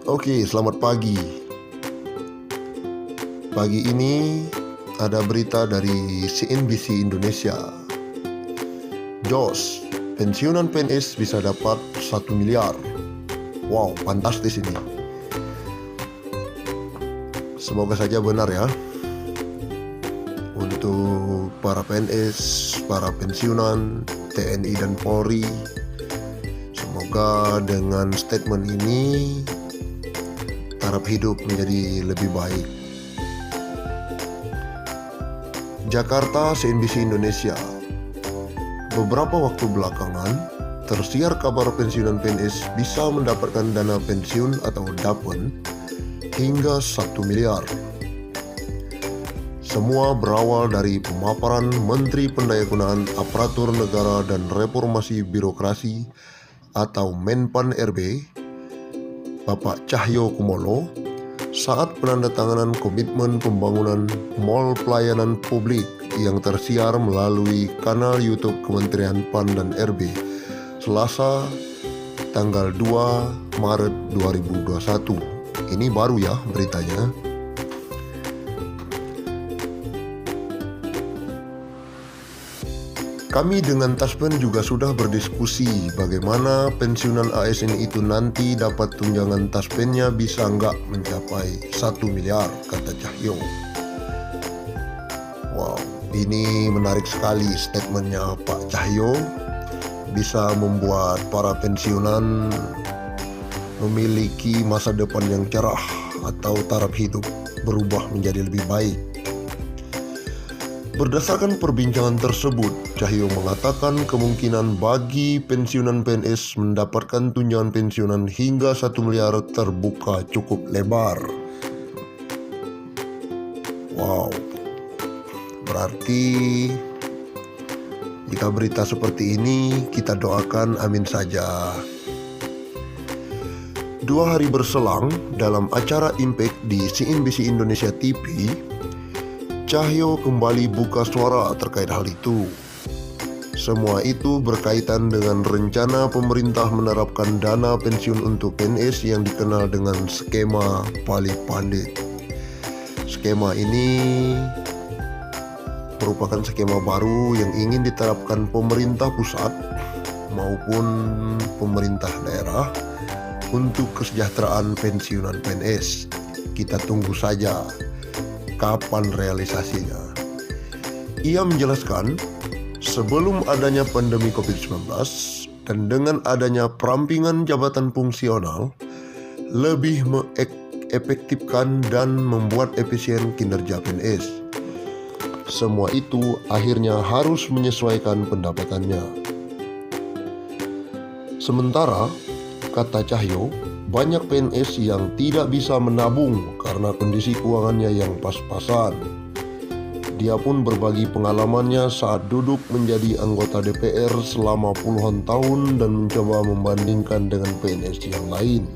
Oke, selamat pagi. Pagi ini ada berita dari CNBC Indonesia. JOS, pensiunan PNS bisa dapat 1 miliar. Wow, fantastis ini. Semoga saja benar ya. Untuk para PNS, para pensiunan, TNI dan Polri, semoga dengan statement ini taraf hidup menjadi lebih baik. Jakarta, CNBC Indonesia. Beberapa waktu belakangan tersiar kabar pensiunan PNS bisa mendapatkan dana pensiun atau DAPEN hingga 1 miliar. Semua berawal dari pemaparan Menteri Pendayagunaan Aparatur Negara dan Reformasi Birokrasi atau Menpan RB, Bapak Cahyo Kumolo, saat penandatanganan komitmen pembangunan Mall Pelayanan Publik yang tersiar melalui kanal YouTube Kementerian PAN dan RB Selasa tanggal 2 Maret 2021. Ini baru ya beritanya. Kami dengan Taspen juga sudah berdiskusi bagaimana pensiunan ASN itu nanti dapat tunjangan Taspennya bisa nggak mencapai 1 miliar, kata Cahyo. Wow, ini menarik sekali statementnya Pak Cahyo. Bisa membuat para pensiunan memiliki masa depan yang cerah atau taraf hidup berubah menjadi lebih baik. Berdasarkan perbincangan tersebut, Cahyo mengatakan kemungkinan bagi pensiunan PNS mendapatkan tunjangan pensiunan hingga 1 miliar terbuka cukup lebar. Wow, berarti jika berita seperti ini kita doakan amin saja. 2 hari berselang dalam acara Impact di CNBC Indonesia TV, Cahyo kembali buka suara terkait hal itu. Semua itu berkaitan dengan rencana pemerintah menerapkan dana pensiun untuk PNS yang dikenal dengan skema Pali Pandit. Skema ini merupakan skema baru yang ingin diterapkan pemerintah pusat maupun pemerintah daerah untuk kesejahteraan pensiunan PNS. Kita tunggu saja kapan realisasinya. Ia menjelaskan, sebelum adanya pandemi COVID-19 dan dengan adanya perampingan jabatan fungsional, lebih mengefektifkan dan membuat efisien kinerja PNS. Semua itu akhirnya harus menyesuaikan pendapatannya. Sementara, kata Cahyo, banyak PNS yang tidak bisa menabung karena kondisi keuangannya yang pas-pasan. Dia pun berbagi pengalamannya saat duduk menjadi anggota DPR selama puluhan tahun dan mencoba membandingkan dengan PNS yang lain.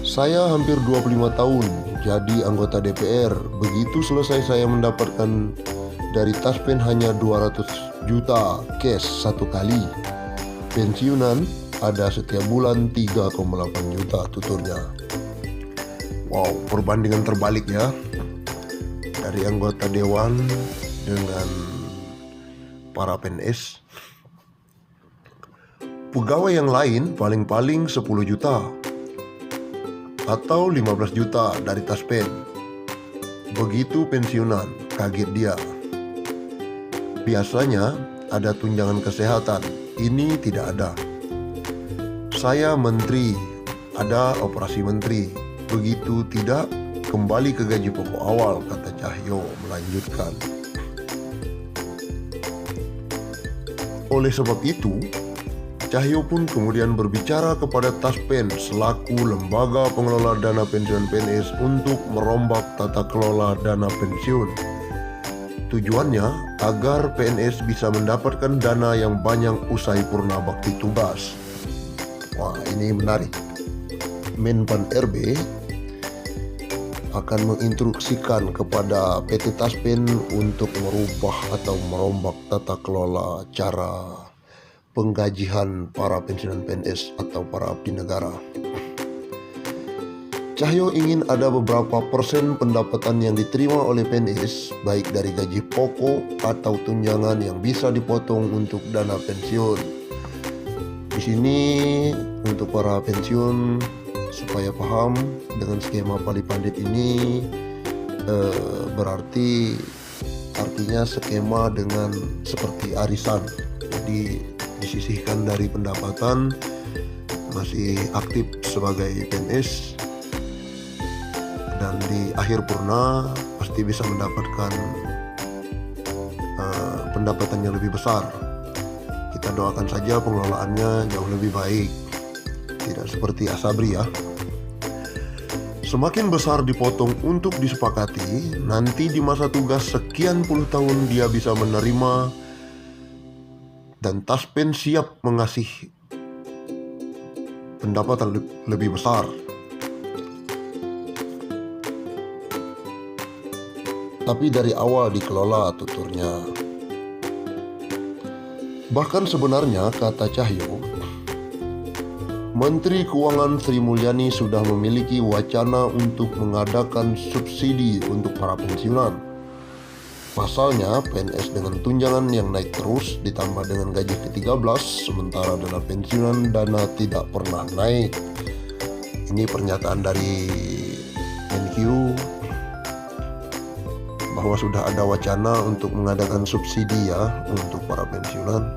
Saya hampir 25 tahun jadi anggota DPR. Begitu selesai saya mendapatkan dari Taspen hanya 200 juta cash satu kali. Pensiunan ada setiap bulan 3,8 juta, tuturnya. Wow, perbandingan terbalik ya dari anggota dewan dengan para PNS. Pegawai yang lain paling-paling 10 juta atau 15 juta dari Taspen. Begitu pensiunan, kaget dia. Biasanya ada tunjangan kesehatan, ini tidak ada. Saya menteri, ada operasi menteri. Begitu tidak, kembali ke gaji pokok awal, kata Cahyo melanjutkan. Oleh sebab itu, Cahyo pun kemudian berbicara kepada Taspen selaku lembaga pengelola dana pensiun PNS untuk merombak tata kelola dana pensiun. Tujuannya agar PNS bisa mendapatkan dana yang banyak usai purna bakti tugas. Wah, ini menarik. Menpan RB akan menginstruksikan kepada PT Taspen untuk merubah atau merombak tata kelola cara penggajian para pensiunan PNS atau para abdi negara. Cahyo ingin ada beberapa persen pendapatan yang diterima oleh PNS, baik dari gaji pokok atau tunjangan yang bisa dipotong untuk dana pensiun. Di sini untuk para pensiun supaya paham dengan skema Pali Pandit ini berarti artinya skema dengan seperti arisan. Jadi disisihkan dari pendapatan, masih aktif sebagai PNS, dan di akhir purna pasti bisa mendapatkan pendapatan yang lebih besar. Kita doakan saja pengelolaannya jauh lebih baik, tidak seperti Asabri ya. Semakin besar dipotong untuk disepakati, nanti di masa tugas sekian puluh tahun dia bisa menerima, dan Taspen siap mengasih pendapatan lebih besar. Tapi dari awal dikelola, tuturnya. Bahkan sebenarnya, kata Cahyo, Menteri Keuangan Sri Mulyani sudah memiliki wacana untuk mengadakan subsidi untuk para pensiunan. Pasalnya, PNS dengan tunjangan yang naik terus ditambah dengan gaji ke-13, sementara dana pensiunan dana tidak pernah naik. Ini pernyataan dari Menq bahwa sudah ada wacana untuk mengadakan subsidi ya untuk para pensiunan.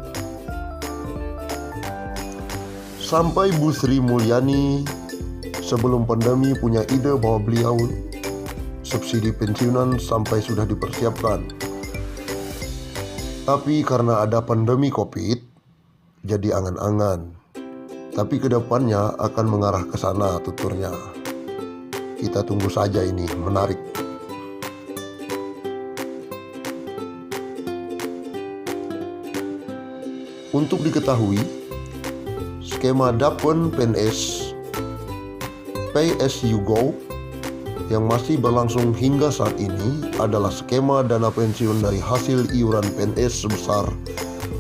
Sampai Bu Sri Mulyani sebelum pandemi punya ide bahwa beliau subsidi pensiunan sampai sudah dipersiapkan. Tapi karena ada pandemi COVID, jadi angan-angan. Tapi kedepannya akan mengarah ke sana, tuturnya. Kita tunggu saja, ini menarik. Untuk diketahui, skema Dapen PNS Pay as you go yang masih berlangsung hingga saat ini adalah skema dana pensiun dari hasil iuran PNS sebesar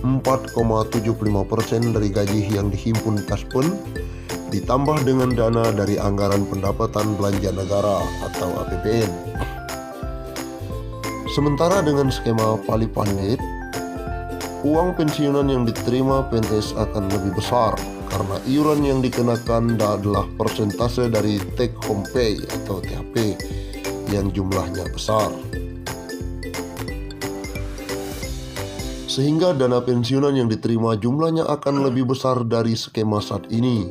4,75% dari gaji yang dihimpun Taspen, ditambah dengan dana dari anggaran pendapatan belanja negara atau APBN. Sementara dengan skema Pali Pandit, uang pensiunan yang diterima PNS akan lebih besar karena iuran yang dikenakan adalah persentase dari take home pay atau THP yang jumlahnya besar. Sehingga dana pensiunan yang diterima jumlahnya akan lebih besar dari skema saat ini.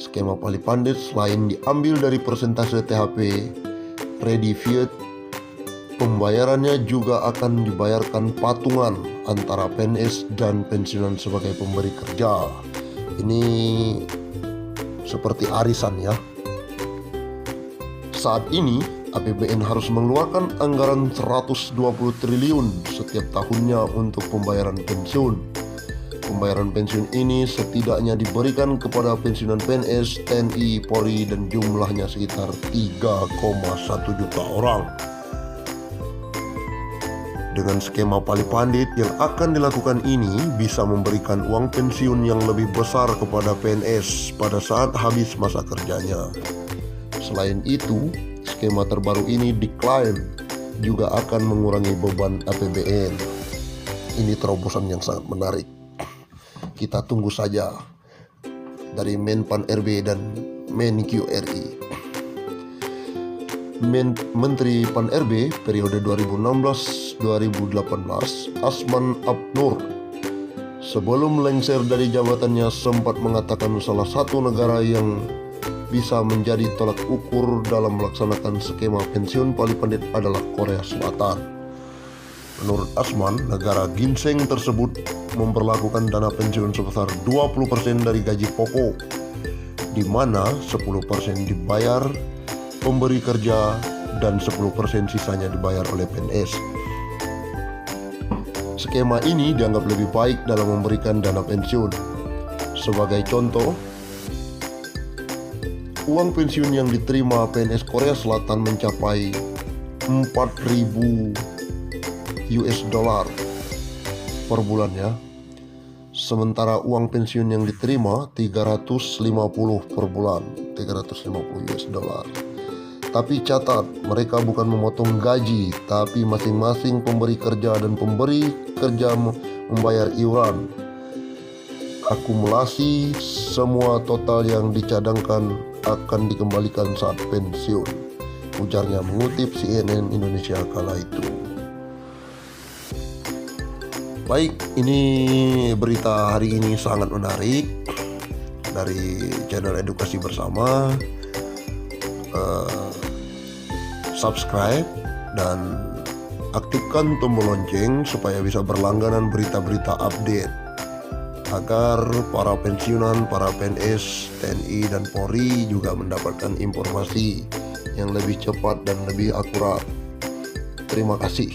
Skema Pali Pandit selain diambil dari persentase THP ready fiat, pembayarannya juga akan dibayarkan patungan antara PNS dan pensiunan sebagai pemberi kerja. Ini seperti arisan ya. Saat ini APBN harus mengeluarkan anggaran 120 triliun setiap tahunnya untuk pembayaran pensiun. Pembayaran pensiun ini setidaknya diberikan kepada pensiunan PNS, TNI, Polri dan jumlahnya sekitar 3,1 juta orang. Dengan skema Pali Pandit yang akan dilakukan ini bisa memberikan uang pensiun yang lebih besar kepada PNS pada saat habis masa kerjanya. Selain itu, skema terbaru ini diklaim juga akan mengurangi beban APBN. Ini terobosan yang sangat menarik. Kita tunggu saja dari Menpan RB dan Menq RI. Menteri Pan RB periode 2016-2018 Asman Abnur sebelum lengser dari jabatannya sempat mengatakan salah satu negara yang bisa menjadi tolak ukur dalam melaksanakan skema pensiun Pali Pandit adalah Korea Selatan. Menurut Asman, negara ginseng tersebut memperlakukan dana pensiun sebesar 20% dari gaji pokok, di mana 10% dibayar pemberi kerja dan 10% sisanya dibayar oleh PNS. Skema ini dianggap lebih baik dalam memberikan dana pensiun. Sebagai contoh, uang pensiun yang diterima PNS Korea Selatan mencapai 4.000 US dollar per bulan ya. Sementara uang pensiun yang diterima 350 per bulan, 350 US dollar. Tapi catat, mereka bukan memotong gaji, tapi masing-masing pemberi kerja dan pemberi kerja membayar iuran. Akumulasi semua total yang dicadangkan akan dikembalikan saat pensiun, ujarnya mengutip CNN Indonesia kala itu. Baik, ini berita hari ini sangat menarik dari channel Edukasi Bersama. Subscribe dan aktifkan tombol lonceng supaya bisa berlangganan berita-berita update, agar para pensiunan, para PNS, TNI dan Polri juga mendapatkan informasi yang lebih cepat dan lebih akurat. Terima kasih.